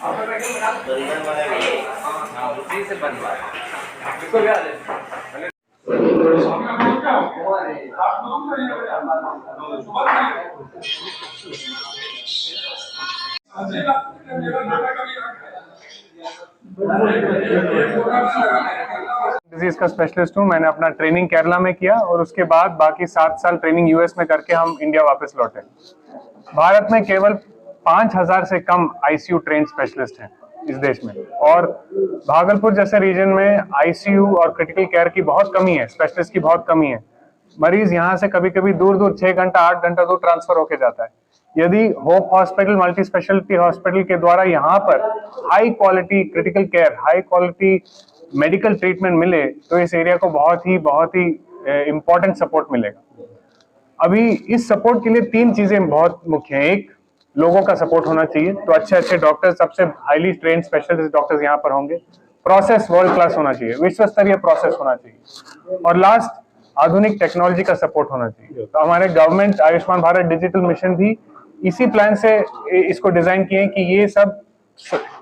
Disease का specialist हूँ। मैंने अपना ट्रेनिंग केरला में किया और उसके बाद बाकी 7 साल ट्रेनिंग यूएस में करके हम इंडिया वापस लौटे। भारत में केवल 5000 से कम आईसीयू ट्रेन स्पेशलिस्ट हैं इस देश में, और भागलपुर जैसे रीजन में आईसीयू और क्रिटिकल केयर की बहुत कमी है, स्पेशलिस्ट की बहुत कमी है। मरीज यहाँ से कभी कभी दूर दूर 6 घंटा 8 घंटा दूर ट्रांसफर होके जाता है। यदि hope hospital multi speciality hospital के द्वारा यहाँ पर high quality critical care, high quality medical treatment मिले तो इस एरिया को बहुत ही इंपॉर्टेंट सपोर्ट मिलेगा। अभी इस सपोर्ट के लिए 3 चीजें बहुत मुख्य हैं। एक, लोगों का सपोर्ट होना चाहिए, तो अच्छे डॉक्टर्स, सबसे हाईली ट्रेन्ड स्पेशलिस्ट डॉक्टर्स यहाँ पर होंगे। प्रोसेस वर्ल्ड क्लास होना चाहिए, विश्व स्तरीय प्रोसेस होना चाहिए। और लास्ट, आधुनिक टेक्नोलॉजी का सपोर्ट होना चाहिए। तो हमारे government Ayushman Bharat digital mission भी इसी प्लान से इसको डिजाइन किए कि ये सब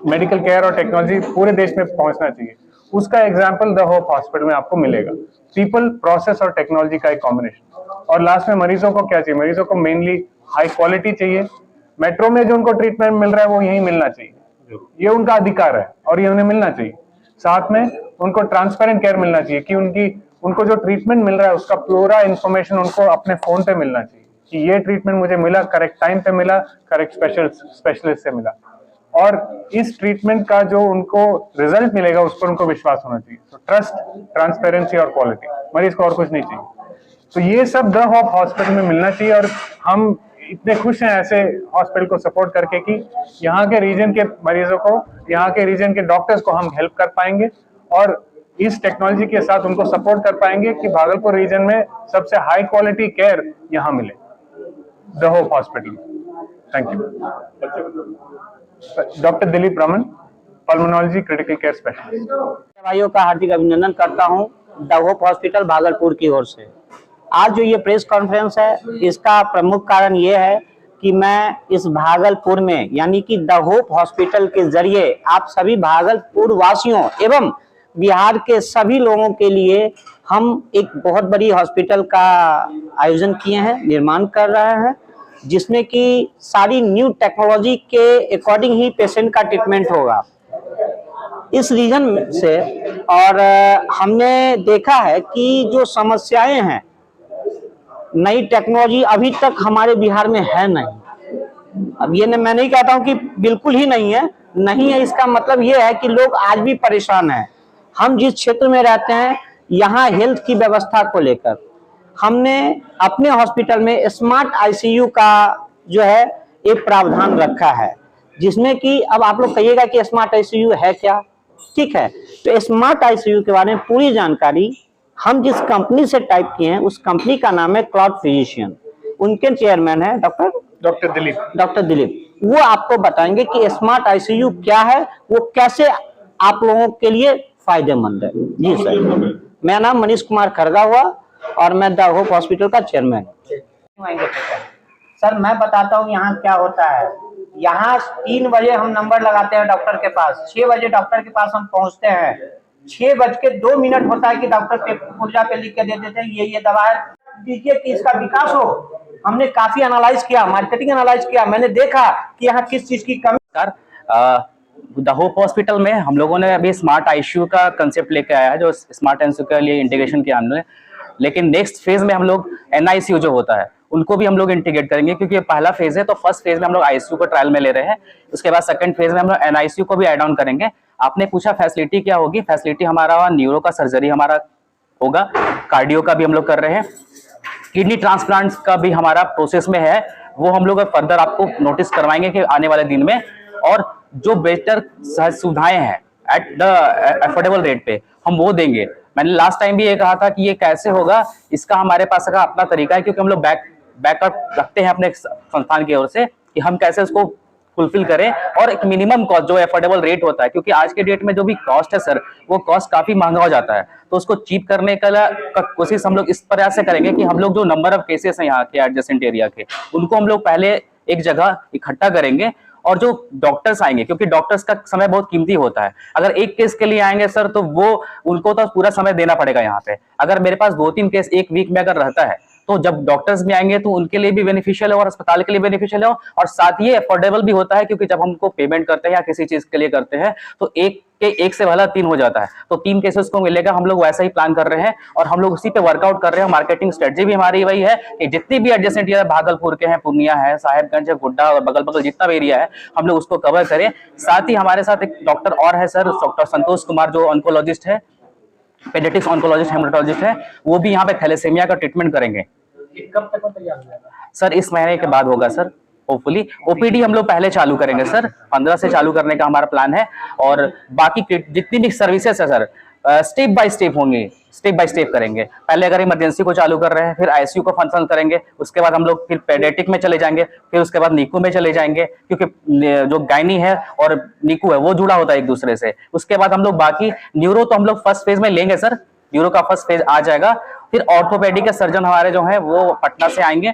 मेडिकल केयर और टेक्नोलॉजी पूरे देश में पहुंचना चाहिए। उसका एग्जाम्पल द होप हॉस्पिटल में आपको मिलेगा। पीपल, प्रोसेस और टेक्नोलॉजी का एक कॉम्बिनेशन। और लास्ट में मरीजों को क्या चाहिए? मरीजों को मेनली हाई क्वालिटी चाहिए। मेट्रो में जो उनको ट्रीटमेंट मिल रहा है वो यहीं मिलना चाहिए, ये उनका अधिकार है और ये उन्हें मिलना चाहिए। साथ में उनको ट्रांसपेरेंट केयर मिलना चाहिए कि उनको जो ट्रीटमेंट मिल रहा है उसका पूरा इंफॉर्मेशन उनको अपने फोन पे मिलना चाहिए कि ये ट्रीटमेंट मुझे मिला, करेक्ट टाइम पे मिला, करेक्ट स्पेशलिस्ट से मिला। और इस ट्रीटमेंट का जो उनको रिजल्ट मिलेगा उस पर उनको विश्वास होना चाहिए। तो ट्रस्ट, ट्रांसपेरेंसी और क्वालिटी, मरीज को और कुछ नहीं चाहिए। तो ये सब द होप हॉस्पिटल में मिलना चाहिए और हम इतने खुश हैं ऐसे हॉस्पिटल को सपोर्ट करके कि यहाँ के रीजन के मरीजों को, यहाँ के रीजन के डॉक्टर्स को हम हेल्प कर पाएंगे और इस टेक्नोलॉजी के साथ उनको सपोर्ट कर पाएंगे कि भागलपुर रीजन में सबसे हाई क्वालिटी केयर यहाँ मिले, the hope hospital. Thank you. Doctor Dilip Raman, pulmonology critical care specialist. भाइयों का हार्दिक अभिनंदन करता हूं द होप हॉस्पिटल भागलपुर की ओर से। आज जो ये प्रेस कॉन्फ्रेंस है, इसका प्रमुख कारण ये है कि मैं इस भागलपुर में यानी कि द होप हॉस्पिटल के जरिए आप सभी भागलपुर वासियों एवं बिहार के सभी लोगों के लिए हम एक बहुत बड़ी हॉस्पिटल का आयोजन किए हैं, निर्माण कर रहे हैं, जिसमें कि सारी न्यू टेक्नोलॉजी के अकॉर्डिंग ही पेशेंट का ट्रीटमेंट होगा इस रीजन से। और हमने देखा है कि जो समस्याएं हैं, नई टेक्नोलॉजी अभी तक हमारे बिहार में है नहीं। अब ये मैं नहीं कहता हूं कि बिल्कुल ही नहीं है, इसका मतलब ये है कि लोग आज भी परेशान हैं। हम जिस क्षेत्र में रहते हैं, यहाँ हेल्थ की व्यवस्था को लेकर हमने अपने हॉस्पिटल में स्मार्ट आईसीयू का जो है एक प्रावधान रखा है, जिसमें कि अब आप लोग कहिएगा कि स्मार्ट आईसीयू है क्या। ठीक है, तो स्मार्ट आईसीयू के बारे में पूरी जानकारी हम जिस कंपनी से टाइप किए हैं, उस कंपनी का नाम है क्लाउड फिजिशियन। उनके चेयरमैन है डॉक्टर दिलीप। वो आपको बताएंगे कि स्मार्ट आईसीयू क्या है, वो कैसे आप लोगों के लिए फायदेमंद है। जी सर, मेरा नाम मनीष कुमार खरगा हुआ और मैं द होप हॉस्पिटल का चेयरमैन। सर मैं बताता हूँ यहाँ क्या होता है। यहाँ 3 बजे हम नंबर लगाते हैं डॉक्टर के पास, 6 बजे डॉक्टर के पास हम पहुँचते हैं, 6:02 होता है कि डॉक्टर पुर्जा पे लिख के दे देते हैं ये दवा है, दीजिए कि इसका विकास हो। हमने काफी एनालाइज किया, मार्केटिंग एनालाइज किया, मैंने देखा कि यहाँ किस चीज की कमी। सर द होप हॉस्पिटल में हम लोगों ने अभी स्मार्ट आईसीयू का कंसेप्ट लेके आया है, जो स्मार्ट आईसीयू के लिए इंटीग्रेशन किया हमने। लेकिन नेक्स्ट फेज में हम लोग एनआईसीयू जो होता है उनको भी हम लोग इंटीग्रेट करेंगे, क्योंकि ये पहला फेज है। तो फर्स्ट फेज में हम लोग आईसीयू को ट्रायल में ले रहे हैं, उसके बाद सेकंड फेज में हम लोग एनआईसीयू को भी ऐड ऑन करेंगे। आपने पूछा फैसिलिटी क्या होगी, फैसिलिटी हमारा न्यूरो का सर्जरी हमारा होगा, कार्डियो का भी हम लोग कर रहे हैं, किडनी ट्रांसप्लांट का भी हमारा प्रोसेस में है, वो हम लोग फर्दर आपको नोटिस करवाएंगे कि आने वाले दिन में। और जो बेहतर सुविधाएं हैं एट द अफोर्डेबल रेट पे हम वो देंगे। मैंने लास्ट टाइम भी ये कहा था कि ये कैसे होगा, इसका हमारे पास का अपना तरीका है, क्योंकि हम लोग बैकअप रखते हैं अपने संस्थान की ओर से कि हम कैसे उसको फुलफिल करें और एक मिनिमम कॉस्ट जो अफोर्डेबल रेट होता है, क्योंकि आज के डेट में जो भी कॉस्ट है सर, वो कॉस्ट काफी महंगा हो जाता है। तो उसको चीप करने का कोशिश हम लोग इस प्रयास से करेंगे कि हम लोग जो नंबर ऑफ केसेस हैं यहाँ के एडजेसेंट एरिया के, उनको हम लोग पहले एक जगह इकट्ठा करेंगे और जो डॉक्टर्स आएंगे, क्योंकि डॉक्टर्स का समय बहुत कीमती होता है, अगर एक केस के लिए आएंगे सर तो वो उनको तो पूरा समय देना पड़ेगा यहाँ पे। अगर मेरे पास 2-3 केस एक वीक में अगर रहता है तो जब डॉक्टर्स भी आएंगे तो उनके लिए भी बेनिफिशियल है और अस्पताल के लिए बेनिफिशियल है, और साथ ही अफोर्डेबल भी होता है, क्योंकि जब हमको पेमेंट करते हैं या किसी चीज के लिए करते हैं तो एक से भला 3 हो जाता है, तो 3 केसेस को मिलेगा। हम लोग वैसा ही प्लान कर रहे हैं और हम लोग उसी पे वर्कआउट कर रहे हैं। मार्केटिंग स्ट्रेटजी भी हमारी वही है कि जितनी भी एडजेसेंट एरिया भागलपुर के हैं, पूर्णिया है, साहेबगंज है, गोड्डा और बगल बगल जितना भी एरिया है हम लोग उसको कवर करें। साथ ही हमारे साथ एक डॉक्टर और है सर, डॉक्टर संतोष कुमार, जो ऑन्कोलॉजिस्ट है, पेडियाट्रिक्स ऑन्कोलॉजिस्ट, हेमेटोलॉजिस्ट है, वो भी यहाँ पे थैलेसीमिया का ट्रीटमेंट करेंगे। कब तक तैयार हो जाएगा सर इस महीने के बाद होगा सर, होपफुली। ओपीडी हम लोग पहले चालू करेंगे सर, 15 से चालू करने का हमारा प्लान है, और बाकी जितनी भी सर्विसेज है सर स्टेप बाय स्टेप होंगी, स्टेप बाय स्टेप करेंगे। पहले अगर इमरजेंसी को चालू कर रहे हैं, फिर आईसीयू को फंक्शन करेंगे, उसके बाद हम लोग फिर पेडियाट्रिक में चले जाएंगे, फिर उसके बाद नीकू में चले जाएंगे, क्योंकि जो गायनी है और नीकू है वो जुड़ा होता है एक दूसरे से। उसके बाद हम लोग बाकी न्यूरो तो हम लोग फर्स्ट फेज में लेंगे सर, न्यूरो का फर्स्ट फेज आ जाएगा। फिर ऑर्थोपेडिक के सर्जन हमारे जो हैं वो पटना से आएंगे,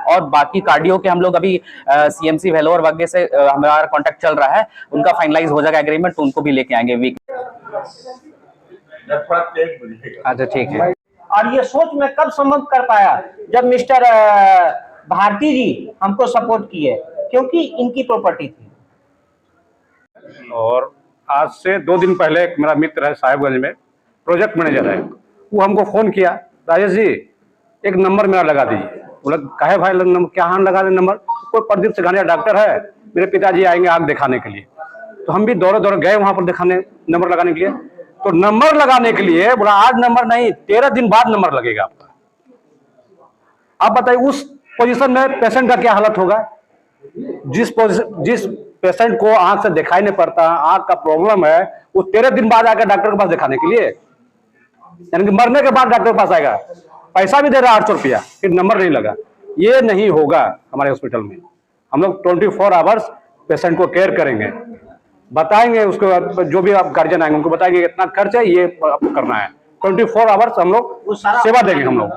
और बाकी कार्डियो के हम लोग अभी सीएमसी वेलोर वगैरह से हमारा कांटेक्ट चल रहा है, उनका फाइनलाइज हो जाएगा एग्रीमेंट, तो उनको भी लेके आएंगे वीक। अच्छा ठीक है। और ये सोच मैं कब संभव कर पाया, जब मिस्टर भारती जी हमको सपोर्ट किए, क्योंकि इनकी प्रॉपर्टी थी। और आज से 2 दिन पहले एक मेरा मित्र है साहेबगंज में, प्रोजेक्ट मैनेजर है, वो हमको फोन किया, राजेश जी एक नंबर मेरा लगा दीजिए। बोला काहे भाई नंबर, क्या हाथ लगा दे नंबर? कोई प्रदीप सिंघानिया डॉक्टर है, मेरे पिताजी आएंगे आंख दिखाने के लिए। तो हम भी दौड़े दौड़े गए वहां पर दिखाने, नंबर लगाने के लिए। तो नंबर लगाने के लिए बोला आज नंबर नहीं, 13 दिन बाद नंबर लगेगा आपका। आप बताइए उस पोजीशन में पेशेंट का क्या हालत होगा? जिस पेशेंट को आंख से दिखाई नहीं पड़ता, आंख का प्रॉब्लम है, वो 13 दिन बाद आकर डॉक्टर के पास दिखाने के लिए, यानी कि मरने के बाद डॉक्टर के पास आएगा, पैसा भी दे रहा है 800 रुपया, फिर नंबर नहीं लगा। ये नहीं होगा हमारे हॉस्पिटल में। हम लोग 24 आवर्स पेशेंट को केयर करेंगे, बताएंगे उसको, जो भी आप गार्जियन आएंगे उनको बताएंगे इतना खर्च है, ये आपको करना है। 24 आवर्स हम लोग सेवा देंगे। हम लोग,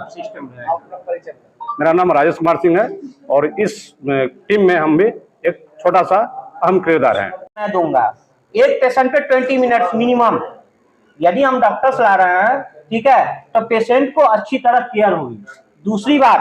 मेरा नाम राजेश कुमार सिंह है और इस टीम में हम भी एक छोटा सा अहम किरदार है। मैं दूंगा एक पेशेंट पे 20 मिनट्स मिनिमम। यदि हम डॉक्टर्स ला रहे हैं, ठीक है, तो पेशेंट को अच्छी तरह केयर होगी। दूसरी बात,